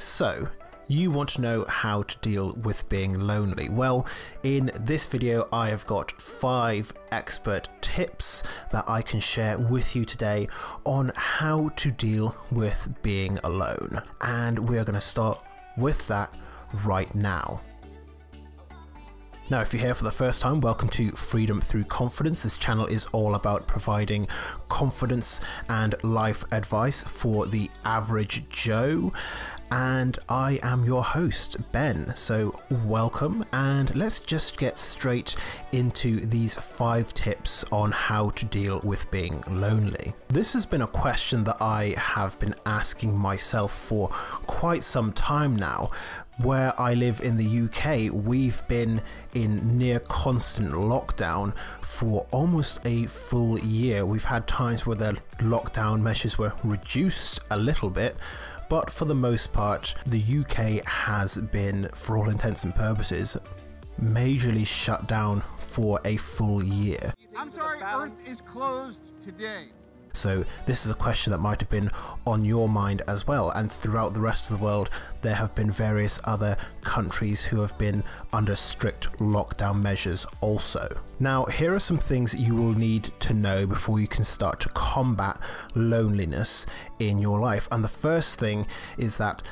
So, you want to know how to deal with being lonely? Well, in this video I have got 5 expert tips that I can share with you today on how to deal with being alone. And we're going to start with that right now. Now, if you're here for the first time, welcome to Freedom Through Confidence. This channel is all about providing confidence and life advice for the average Joe. And I am your host, Ben. So welcome, and let's just get straight into these 5 tips on how to deal with being lonely. This has been a question that I have been asking myself for quite some time now. Where I live in the UK, we've been in near constant lockdown for almost a full year. We've had times where the lockdown measures were reduced a little bit, but for the most part, the UK has been, for all intents and purposes, majorly shut down for a full year. I'm sorry, Earth is closed today. So this is a question that might have been on your mind as well, and throughout the rest of the world there have been various other countries who have been under strict lockdown measures also. Now, here are some things you will need to know before you can start to combat loneliness in your life. And the first thing is that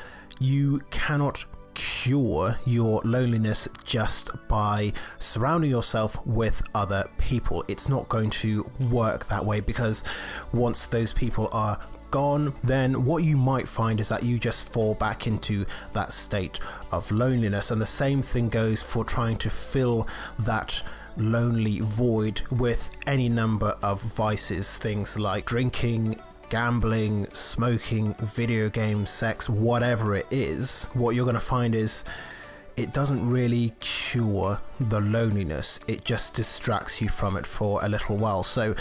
you cannot cure your loneliness just by surrounding yourself with other people. It's not going to work that way, because once those people are gone, then what you might find is that you just fall back into that state of loneliness. And the same thing goes for trying to fill that lonely void with any number of vices, things like drinking, gambling, smoking, video games, sex, whatever it is. What you're going to find is it doesn't really cure the loneliness, it just distracts you from it for a little while. So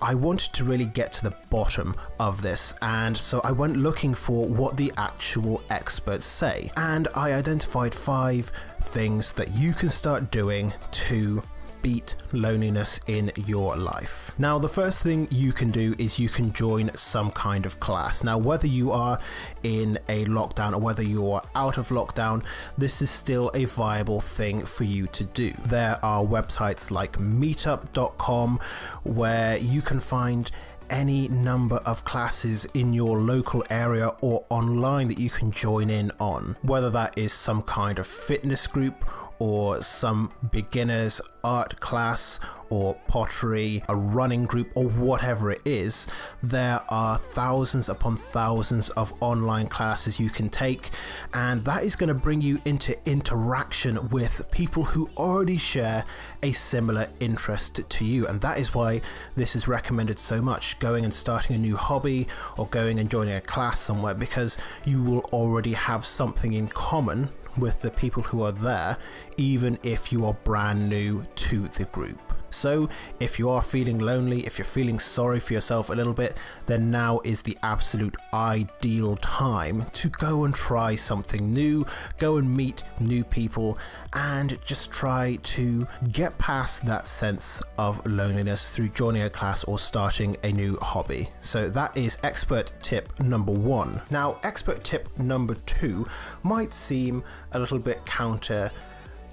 I wanted to really get to the bottom of this, and so I went looking for what the actual experts say, and I identified 5 things that you can start doing to beat loneliness in your life. Now, the first thing you can do is you can join some kind of class. Now, whether you are in a lockdown or whether you are out of lockdown, this is still a viable thing for you to do. There are websites like meetup.com where you can find any number of classes in your local area or online that you can join in on, whether that is some kind of fitness group or some beginners art class or pottery, a running group, or whatever it is. There are thousands upon thousands of online classes you can take, and that is going to bring you into interaction with people who already share a similar interest to you. And that is why this is recommended so much, going and starting a new hobby or going and joining a class somewhere, because you will already have something in common with the people who are there, even if you are brand new to the group. So if you are feeling lonely, if you're feeling sorry for yourself a little bit, then now is the absolute ideal time to go and try something new, go and meet new people, and just try to get past that sense of loneliness through joining a class or starting a new hobby. So that is expert tip number 1. Now, expert tip number 2 might seem a little bit counter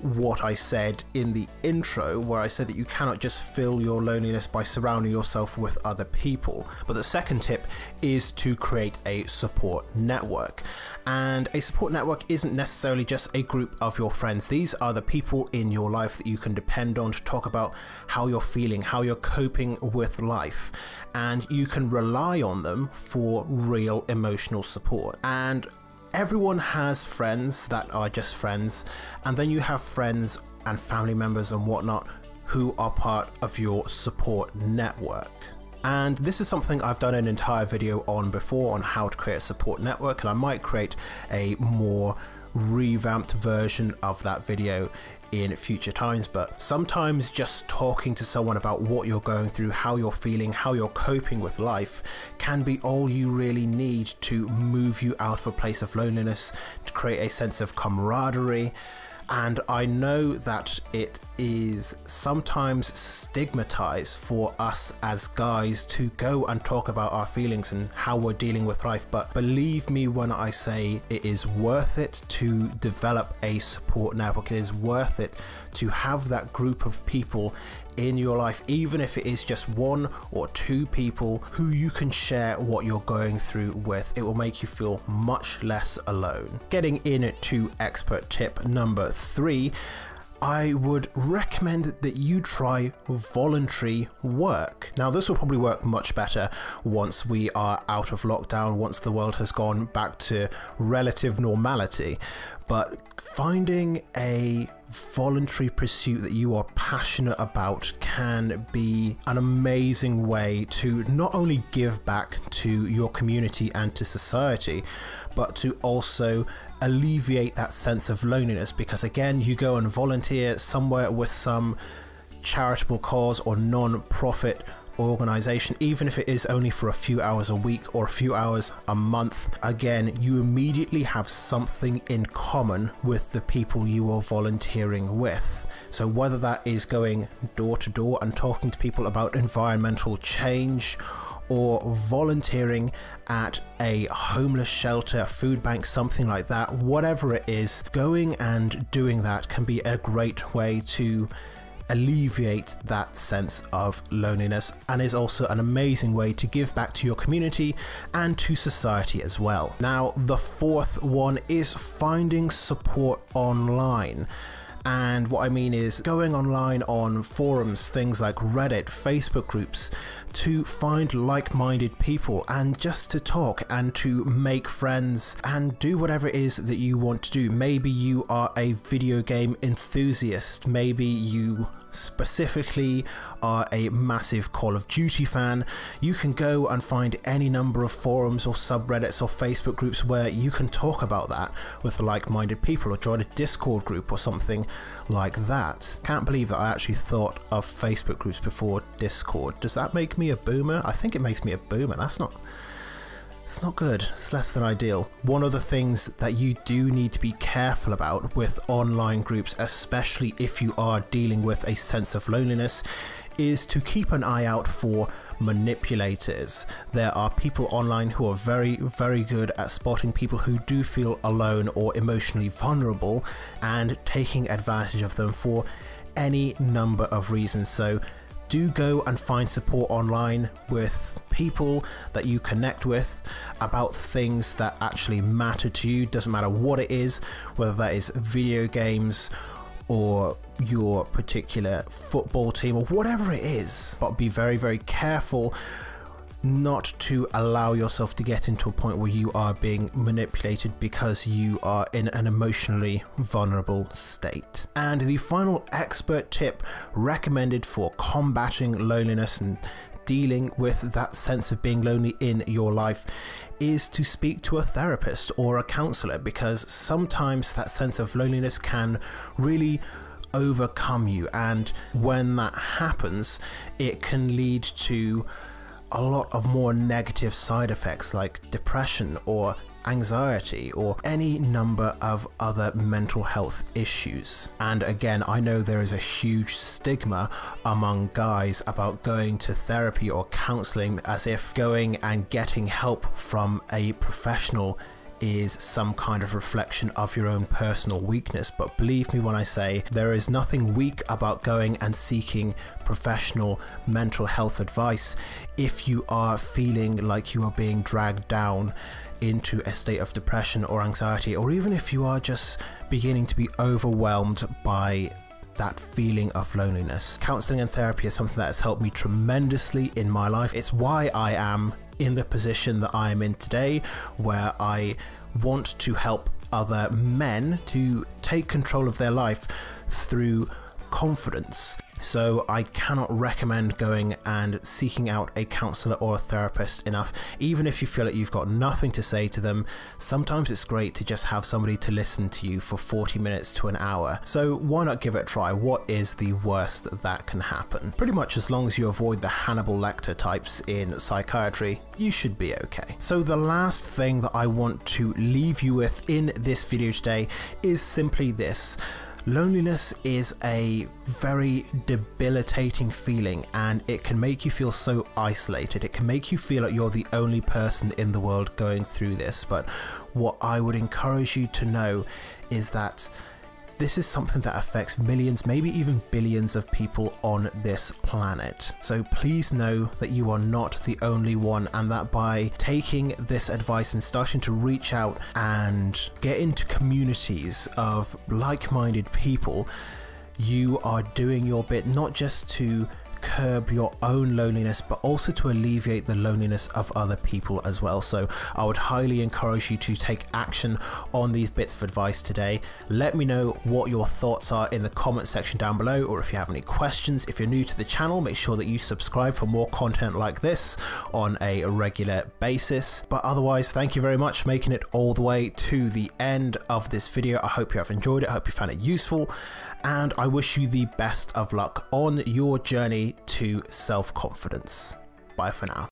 what I said in the intro, where I said that you cannot just fill your loneliness by surrounding yourself with other people. But the second tip is to create a support network. And a support network isn't necessarily just a group of your friends. These are the people in your life that you can depend on to talk about how you're feeling, how you're coping with life. And you can rely on them for real emotional support. And everyone has friends that are just friends, and then you have friends and family members and whatnot who are part of your support network. And this is something I've done an entire video on before, on how to create a support network, and I might create a more revamped version of that video in future times. But sometimes just talking to someone about what you're going through, how you're feeling, how you're coping with life can be all you really need to move you out of a place of loneliness, to create a sense of camaraderie. And I know that it is sometimes stigmatized for us as guys to go and talk about our feelings and how we're dealing with life. But believe me when I say it is worth it to develop a support network. It is worth it to have that group of people in your life, even if it is just 1 or 2 people who you can share what you're going through with. It will make you feel much less alone. Getting into expert tip number 3, I would recommend that you try voluntary work. Now, this will probably work much better once we are out of lockdown, once the world has gone back to relative normality. But finding a voluntary pursuit that you are passionate about can be an amazing way to not only give back to your community and to society, but to also alleviate that sense of loneliness. Because again, you go and volunteer somewhere with some charitable cause or non-profit organization, even if it is only for a few hours a week or a few hours a month, again, you immediately have something in common with the people you are volunteering with. So whether that is going door to door and talking to people about environmental change, or volunteering at a homeless shelter, food bank, something like that, whatever it is, going and doing that can be a great way to alleviate that sense of loneliness, and is also an amazing way to give back to your community and to society as well. Now, the 4th one is finding support online. And what I mean is going online on forums, things like Reddit, Facebook groups, to find like-minded people and just to talk and to make friends and do whatever it is that you want to do. Maybe you are a video game enthusiast. Maybe you specifically are a massive Call of Duty fan. You can go and find any number of forums or subreddits or Facebook groups where you can talk about that with like-minded people, or join a Discord group or something like that. Can't believe that I actually thought of Facebook groups before Discord. Does that make me a boomer? I think it makes me a boomer. It's not good. It's less than ideal. One of the things that you do need to be careful about with online groups, especially if you are dealing with a sense of loneliness, is to keep an eye out for manipulators. There are people online who are very, very good at spotting people who do feel alone or emotionally vulnerable and taking advantage of them for any number of reasons. So do go and find support online with people that you connect with about things that actually matter to you. Doesn't matter what it is, whether that is video games or your particular football team or whatever it is. But be very, very careful not to allow yourself to get into a point where you are being manipulated because you are in an emotionally vulnerable state. And the final expert tip recommended for combating loneliness and dealing with that sense of being lonely in your life is to speak to a therapist or a counselor, because sometimes that sense of loneliness can really overcome you, and when that happens, it can lead to a lot of more negative side effects like depression or anxiety or any number of other mental health issues. And again, I know there is a huge stigma among guys about going to therapy or counseling, as if going and getting help from a professional is some kind of reflection of your own personal weakness. But believe me when I say there is nothing weak about going and seeking professional mental health advice if you are feeling like you are being dragged down into a state of depression or anxiety, or even if you are just beginning to be overwhelmed by that feeling of loneliness. Counseling and therapy is something that has helped me tremendously in my life. It's why I am in the position that I am in today, where I want to help other men to take control of their life through confidence. So I cannot recommend going and seeking out a counselor or a therapist enough. Even if you feel like you've got nothing to say to them, sometimes it's great to just have somebody to listen to you for 40 minutes to an hour. So why not give it a try? What is the worst that can happen? Pretty much as long as you avoid the Hannibal Lecter types in psychiatry, you should be okay. So the last thing that I want to leave you with in this video today is simply this. Loneliness is a very debilitating feeling, and it can make you feel so isolated. It can make you feel like you're the only person in the world going through this. But what I would encourage you to know is that this is something that affects millions, maybe even billions of people on this planet. So please know that you are not the only one, and that by taking this advice and starting to reach out and get into communities of like-minded people, you are doing your bit, not just to curb your own loneliness, but also to alleviate the loneliness of other people as well. So I would highly encourage you to take action on these bits of advice today. Let me know what your thoughts are in the comment section down below, or if you have any questions. If you're new to the channel, make sure that you subscribe for more content like this on a regular basis. But otherwise, thank you very much for making it all the way to the end of this video. I hope you have enjoyed it. I hope you found it useful, and I wish you the best of luck on your journey to self-confidence. Bye for now.